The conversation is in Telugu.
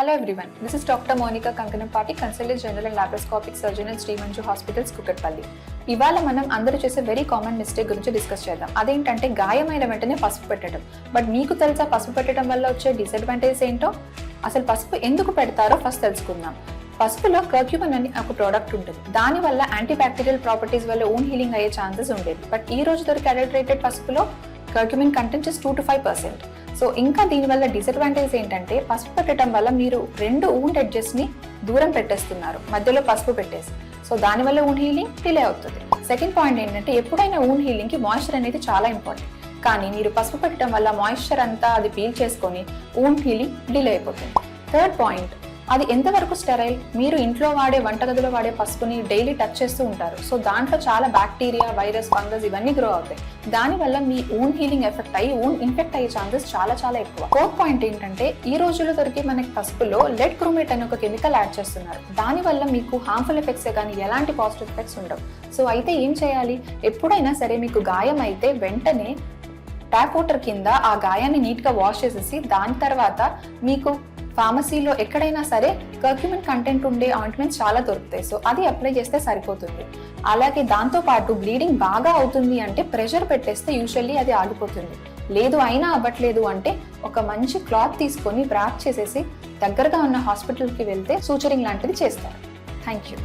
Hello everyone, this is Dr. Monica Kankanapati, Consultant General and Laparoscopic Surgeon at Sri Manju Hospitals, Kukatpalli. ఇవాళ మనం అందరూ చేసే వెరీ కామన్ మిస్టేక్ గురించి డిస్కస్ చేద్దాం. అదేంటంటే గాయమైన వెంటనే పసుపు పెట్టడం. బట్ మీకు తెలుసా పసుపు పెట్టడం వల్ల వచ్చే డిసడ్వాంటేజ్ ఏంటో? అసలు పసుపు ఎందుకు పెడతారో ఫస్ట్ తెలుసుకుందాం. పసుపులో కర్క్యూమిన్ అని ఒక ప్రోడక్ట్ ఉంటుంది. దానివల్ల యాంటీ బ్యాక్టీరియల్ ప్రాపర్టీస్ వల్ల ఓన్ హీలింగ్ అయ్యే ఛాన్సెస్ ఉండేది. బట్ ఈ రోజు దొరికే అడల్టరేటెడ్ పసుపులో curcumin content just 2 to 5%. So ఇంకా దీనివల్ల డిసడ్వాంటేజ్ ఏంటంటే పసుపు పెట్టడం వల్ల మీరు 2 ఊండ్ ఎడ్జెస్ ని దూరం పెట్టేస్తున్నారు మధ్యలో పసుపు పెట్టేసి. సో దానివల్ల ఊండ్ హీలింగ్ డిలే అవుతుంది. సెకండ్ పాయింట్ ఏంటంటే ఎప్పుడైనా ఊండ్ హీలింగ్ కి మాయిశ్చర్ అనేది చాలా ఇంపార్టెంట్. కానీ మీరు పసుపు పెట్టడం వల్ల మాయిశ్చర్ అంతా అది పీల్ చేసుకొని ఊండ్ హీలింగ్ డిలే అయిపోతుంది. థర్డ్ పాయింట్, అది ఎంతవరకు స్టెరైల్? మీరు ఇంట్లో వాడే వంటగదిలో వాడే పసుపుని డైలీ టచ్ చేస్తూ ఉంటారు. సో దాంట్లో చాలా బ్యాక్టీరియా, వైరస్, ఫంగస్ ఇవన్నీ గ్రో అవుతాయి. దానివల్ల మీ ఓన్ హీలింగ్ ఎఫెక్ట్ అయ్యి ఓన్ ఇన్ఫెక్ట్ అయ్యే ఛాన్సెస్ చాలా ఎక్కువ. ఫోర్త్ పాయింట్ ఏంటంటే ఈ రోజుల్లో దొరికి మనకి పసుపులో లెడ్ క్రోమేట్ అనే ఒక కెమికల్ యాడ్ చేస్తున్నారు. దానివల్ల మీకు హార్మ్ఫుల్ ఎఫెక్ట్స్ కానీ ఎలాంటి పాజిటివ్ ఎఫెక్ట్స్ ఉండవు. సో అయితే ఏం చేయాలి? ఎప్పుడైనా సరే మీకు గాయం అయితే వెంటనే ట్యాప్ వాటర్ కింద ఆ గాయాన్ని నీట్గా వాష్ చేసేసి దాని తర్వాత మీకు ఫార్మసీలో ఎక్కడైనా సరే కర్క్యూమిన్ కంటెంట్ ఉండే ఆయింట్మెంట్స్ చాలా దొరుకుతాయి. సో అది అప్లై చేస్తే సరిపోతుంది. అలాగే దాంతోపాటు బ్లీడింగ్ బాగా అవుతుంది అంటే ప్రెషర్ పెట్టేస్తే యూజువల్లీ అది ఆగిపోతుంది. లేదు అయినా అవ్వట్లేదు అంటే ఒక మంచి క్లాత్ తీసుకొని ర్యాప్ చేసేసి దగ్గరగా ఉన్న హాస్పిటల్కి వెళ్తే సూచరింగ్ లాంటిది చేస్తారు. Thank you.